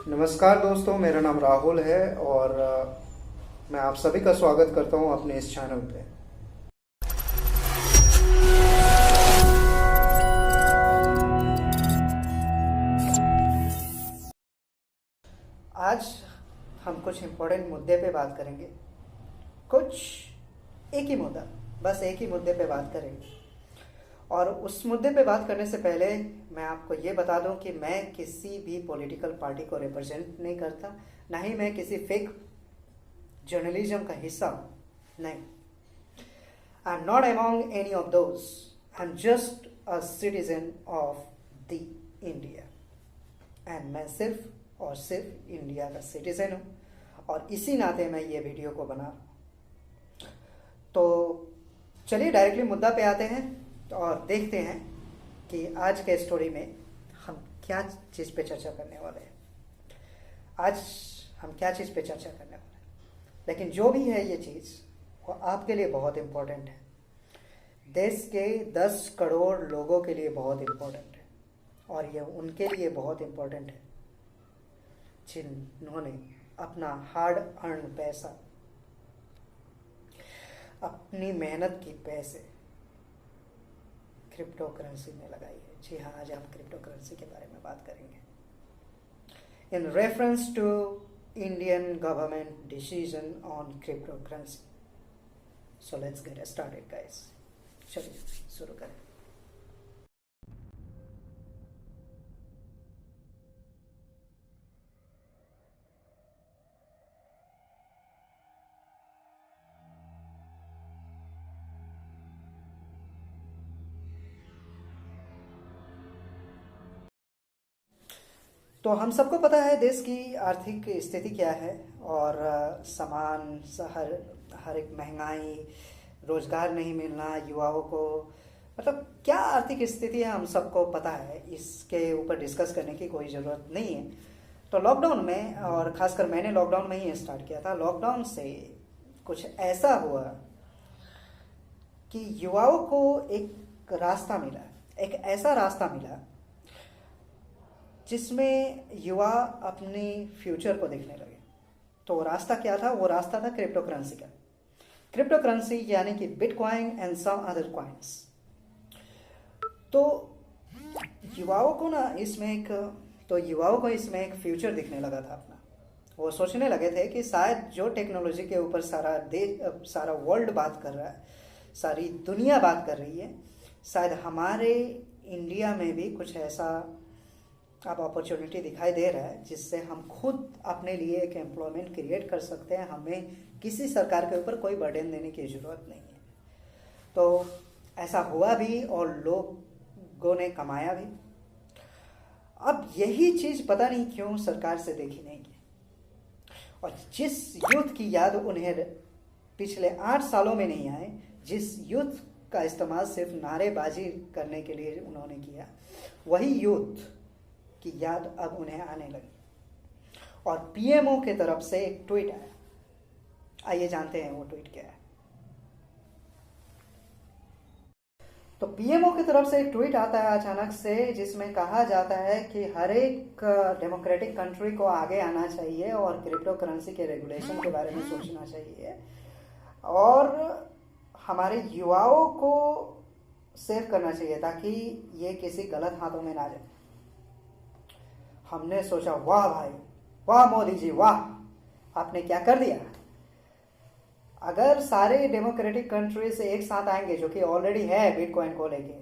नमस्कार दोस्तों, मेरा नाम राहुल है और मैं आप सभी का स्वागत करता हूं अपने इस चैनल पे। आज हम कुछ इम्पोर्टेंट मुद्दे पे बात करेंगे। एक ही मुद्दा, बस एक ही मुद्दे पे बात करेंगे। और उस मुद्दे पे बात करने से पहले मैं आपको ये बता दूं कि मैं किसी भी पॉलिटिकल पार्टी को रिप्रेजेंट नहीं करता, ना ही मैं किसी फेक जर्नलिज्म का हिस्सा हूं। नहीं, I am not among any of those. I am just a citizen of the India and मैं सिर्फ और सिर्फ इंडिया का सिटीजन हूं और इसी नाते मैं ये वीडियो को बना रहा हूं। तो चलिए डायरेक्टली मुद्दा पे आते हैं और देखते हैं कि आज के स्टोरी में हम क्या चीज़ पे चर्चा करने वाले हैं। आज हम क्या चीज़ पे चर्चा करने वाले हैं, लेकिन जो भी है ये चीज़ वो आपके लिए बहुत इम्पोर्टेंट है। देश के 10 करोड़ लोगों के लिए बहुत इम्पोर्टेंट है और ये उनके लिए बहुत इम्पोर्टेंट है जिन्होंने अपना हार्ड अर्न पैसा, अपनी मेहनत की पैसे क्रिप्टो करेंसी में लगाई है। जी हाँ, आज हम क्रिप्टो करेंसी के बारे में बात करेंगे in reference to Indian government decision on crypto currency. So let's get started guys. चलिए शुरू करें। तो हम सबको पता है देश की आर्थिक स्थिति क्या है और सामान हर एक महंगाई, रोजगार नहीं मिलना युवाओं को, मतलब क्या आर्थिक स्थिति है हम सबको पता है। इसके ऊपर डिस्कस करने की कोई ज़रूरत नहीं है। तो लॉकडाउन में, और ख़ासकर मैंने लॉकडाउन में ही स्टार्ट किया था, लॉकडाउन से कुछ ऐसा हुआ कि युवाओं को एक रास्ता मिला, एक ऐसा रास्ता मिला जिसमें युवा अपने फ्यूचर को देखने लगे। तो रास्ता क्या था? वो रास्ता था क्रिप्टो करेंसी का। क्रिप्टो करेंसी यानी कि bitcoin and some other coins. तो युवाओं को इसमें एक फ्यूचर दिखने लगा था अपना। वो सोचने लगे थे कि शायद जो टेक्नोलॉजी के ऊपर सारा वर्ल्ड बात कर रहा है, सारी दुनिया बात कर रही है, शायद हमारे इंडिया में भी कुछ ऐसा अब अपॉर्चुनिटी दिखाई दे रहा है जिससे हम खुद अपने लिए एक एम्प्लॉयमेंट क्रिएट कर सकते हैं। हमें किसी सरकार के ऊपर कोई बर्डन देने की ज़रूरत नहीं है। तो ऐसा हुआ भी और लोगों ने कमाया भी। अब यही चीज़ पता नहीं क्यों सरकार से देखी नहीं गई और जिस यूथ की याद उन्हें पिछले 8 सालों में नहीं आए, जिस यूथ का इस्तेमाल सिर्फ नारेबाजी करने के लिए उन्होंने किया, वही यूथ की याद अब उन्हें आने लगी। और पीएमओ के तरफ से एक ट्वीट आया। आइए जानते हैं वो ट्वीट क्या है। तो पीएमओ की तरफ से एक ट्वीट आता है अचानक से, जिसमें कहा जाता है कि हर एक डेमोक्रेटिक कंट्री को आगे आना चाहिए और क्रिप्टो करेंसी के रेगुलेशन के बारे में सोचना चाहिए और हमारे युवाओं को सेव करना चाहिए ताकि ये किसी गलत हाथों में ना जाए। हमने सोचा, वाह भाई वाह, मोदी जी वाह, आपने क्या कर दिया। अगर सारे डेमोक्रेटिक कंट्रीज एक साथ आएंगे, जो कि ऑलरेडी है बिटकॉइन को लेके,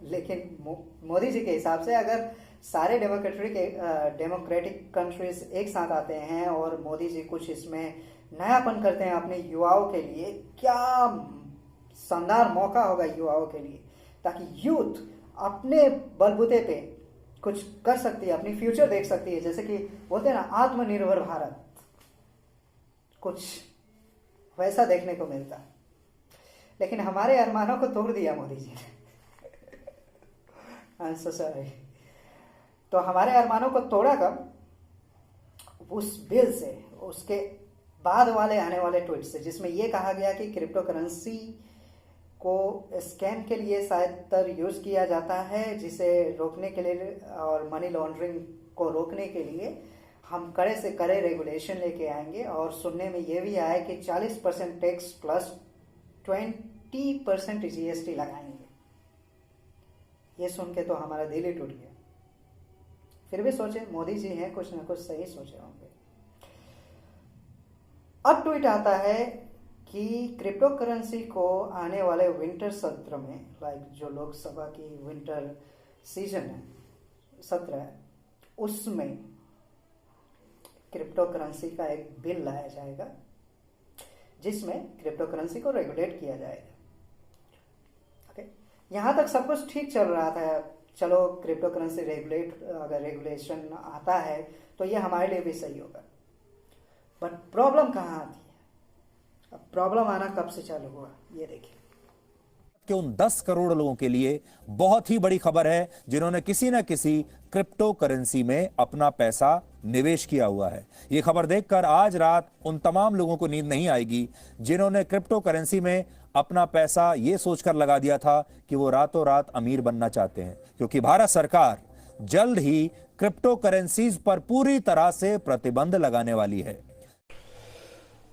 लेकिन मोदी जी के हिसाब से अगर सारे डेमोक्रेटिक कंट्रीज एक साथ आते हैं और मोदी जी कुछ इसमें नयापन करते हैं अपने युवाओं के लिए, क्या शानदार मौका होगा युवाओं के लिए, ताकि यूथ अपने बलबूते पे कुछ कर सकती है, अपनी फ्यूचर देख सकती है। जैसे कि बोलते हैं ना, आत्मनिर्भर भारत, कुछ वैसा देखने को मिलता। लेकिन हमारे अरमानों को तोड़ दिया मोदी जी ने। I am so sorry. तो हमारे अरमानों को तोड़ा कब? उस बिल से, उसके बाद वाले आने वाले ट्वीट से, जिसमें यह कहा गया कि क्रिप्टो करेंसी को स्कैम के लिए शायद यूज़ किया जाता है, जिसे रोकने के लिए और मनी लॉन्ड्रिंग को रोकने के लिए हम कड़े से कड़े रेगुलेशन लेके आएंगे। और सुनने में ये भी आया कि 40% टैक्स प्लस 20% जीएसटी लगाएंगे। ये सुन के तो हमारा दिल ही टूट गया। फिर भी सोचे मोदी जी हैं, कुछ ना कुछ सही सोचे होंगे। अब ट्वीट आता है कि क्रिप्टो करेंसी को आने वाले विंटर सत्र में, लाइक जो लोकसभा की विंटर सीजन है, सत्र है, उसमें क्रिप्टो करेंसी का एक बिल लाया जाएगा जिसमें क्रिप्टो करेंसी को रेगुलेट किया जाएगा। ओके, यहां तक सब कुछ ठीक चल रहा था। चलो क्रिप्टो करेंसी अगर रेगुलेशन आता है तो ये हमारे लिए भी सही होगा। बट प्रॉब्लम कहाँ आती है? अब प्रॉब्लम आना कब से चालू हुआ ये देखिए। कि उन 10 करोड़ लोगों के लिए बहुत ही बड़ी खबर है जिन्होंने किसी न किसी क्रिप्टो करेंसी में अपना पैसा निवेश किया हुआ है। यह खबर देखकर आज रात उन तमाम लोगों को नींद नहीं आएगी जिन्होंने क्रिप्टो करेंसी में अपना पैसा यह सोचकर लगा दिया था कि वो रातों रात अमीर बनना चाहते हैं, क्योंकि भारत सरकार जल्द ही क्रिप्टो करेंसीज पर पूरी तरह से प्रतिबंध लगाने वाली है।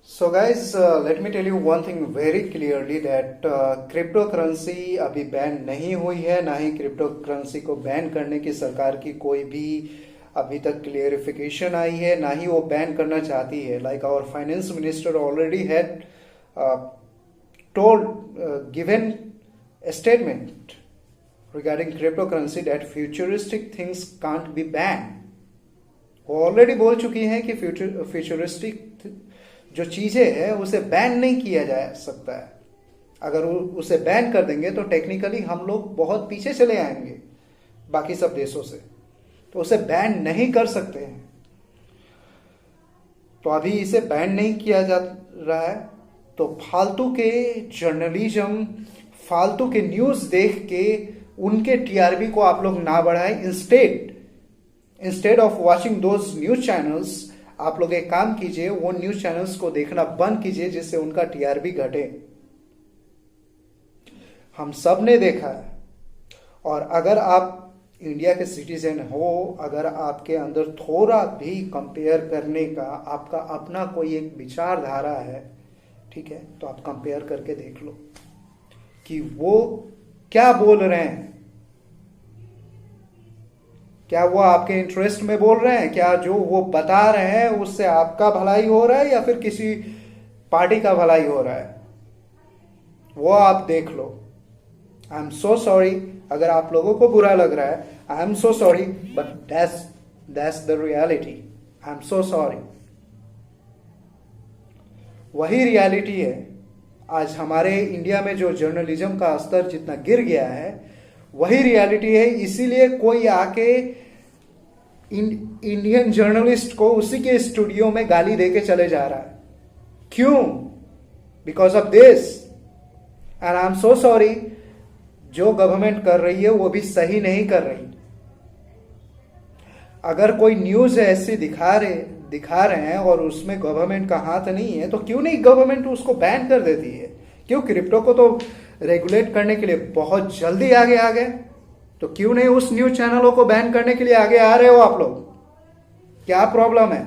So guys, let me tell you one thing very clearly that crypto currency अभी बैन नहीं हुई है, ना ही क्रिप्टो करेंसी को बैन करने की सरकार की कोई भी अभी तक क्लियरिफिकेशन आई है, ना ही वो बैन करना चाहती है। Like our finance minister already had given a statement regarding cryptocurrency that futuristic things can't be banned. वो ऑलरेडी बोल चुकी हैं कि फ्यूचरिस्टिक जो चीजें हैं उसे बैन नहीं किया जा सकता है। अगर उसे बैन कर देंगे तो टेक्निकली हम लोग बहुत पीछे चले आएंगे बाकी सब देशों से, तो उसे बैन नहीं कर सकते हैं। तो अभी इसे बैन नहीं किया जा रहा है, तो फालतू के जर्नलिज्म, फालतू के न्यूज देख के उनके टीआरपी को आप लोग ना बढ़ाएं। Instead of watching those news channels, आप लोग एक काम कीजिए, वो न्यूज चैनल्स को देखना बंद कीजिए जिससे उनका टीआरपी घटे। हम सब ने देखा है। और अगर आप इंडिया के सिटीजन हो, अगर आपके अंदर थोड़ा भी कंपेयर करने का आपका अपना कोई एक विचारधारा है, ठीक है, तो आप कंपेयर करके देख लो कि वो क्या बोल रहे हैं। क्या वो आपके इंटरेस्ट में बोल रहे हैं? क्या जो वो बता रहे हैं उससे आपका भलाई हो रहा है या फिर किसी पार्टी का भलाई हो रहा है? वो आप देख लो। आई एम सो सॉरी अगर आप लोगों को बुरा लग रहा है। I am so sorry, but that's the reality. I am so sorry. वही रियलिटी है। आज हमारे इंडिया में जो जर्नलिज्म का स्तर जितना गिर गया है, वही रियलिटी है। इसीलिए कोई आके इंडियन जर्नलिस्ट को उसी के स्टूडियो में गाली देके चले जा रहा है। क्यों? Because of this. And I am so sorry, जो गवर्नमेंट कर रही है वो भी सही नहीं कर रही। अगर कोई न्यूज ऐसी दिखा रहे हैं और उसमें गवर्नमेंट का हाथ नहीं है, तो क्यों नहीं गवर्नमेंट उसको बैन कर देती है? क्यों? क्रिप्टो को तो रेगुलेट करने के लिए बहुत जल्दी आगे आ गए, तो क्यों नहीं उस न्यूज चैनलों को बैन करने के लिए आगे आ रहे हो आप लोग? क्या प्रॉब्लम है?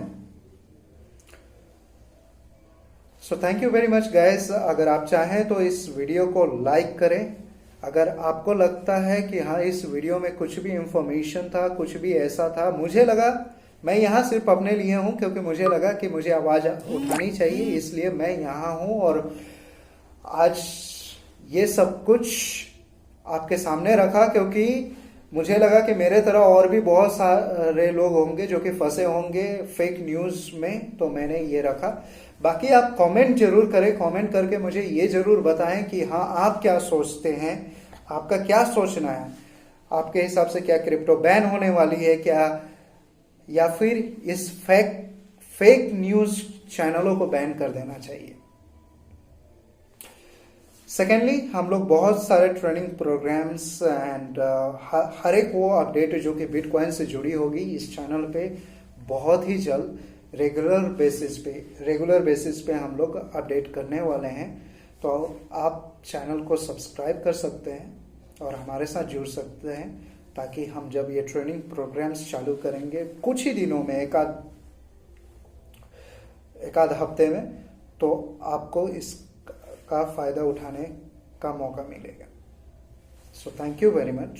So thank you very much guys. अगर आप चाहें तो इस वीडियो को लाइक करें। अगर आपको लगता है कि हाँ इस वीडियो में कुछ भी इंफॉर्मेशन था, कुछ भी ऐसा था, मुझे लगा, मैं यहाँ सिर्फ अपने लिए हूँ क्योंकि मुझे लगा कि मुझे आवाज उठानी चाहिए, इसलिए मैं यहाँ हूँ और आज ये सब कुछ आपके सामने रखा, क्योंकि मुझे लगा कि मेरे तरह और भी बहुत सारे लोग होंगे जो कि फंसे होंगे फेक न्यूज में, तो मैंने ये रखा। बाकी आप कमेंट जरूर करें। कमेंट करके मुझे ये जरूर बताएं कि हाँ आप क्या सोचते हैं, आपका क्या सोचना है। आपके हिसाब से क्या क्रिप्टो बैन होने वाली है क्या, या फिर इस फेक न्यूज चैनलों को बैन कर देना चाहिए। सेकेंडली, हम लोग बहुत सारे ट्रेनिंग प्रोग्राम्स एंड हर एक वो अपडेट जो कि बिटकॉइन से जुड़ी होगी इस चैनल पे बहुत ही जल्द रेगुलर बेसिस पे हम लोग अपडेट करने वाले हैं। तो आप चैनल को सब्सक्राइब कर सकते हैं और हमारे साथ जुड़ सकते हैं ताकि हम जब ये ट्रेनिंग प्रोग्राम्स चालू करेंगे कुछ ही दिनों में, एक आध हफ्ते में, तो आपको इसका फ़ायदा उठाने का मौका मिलेगा. So thank you very much.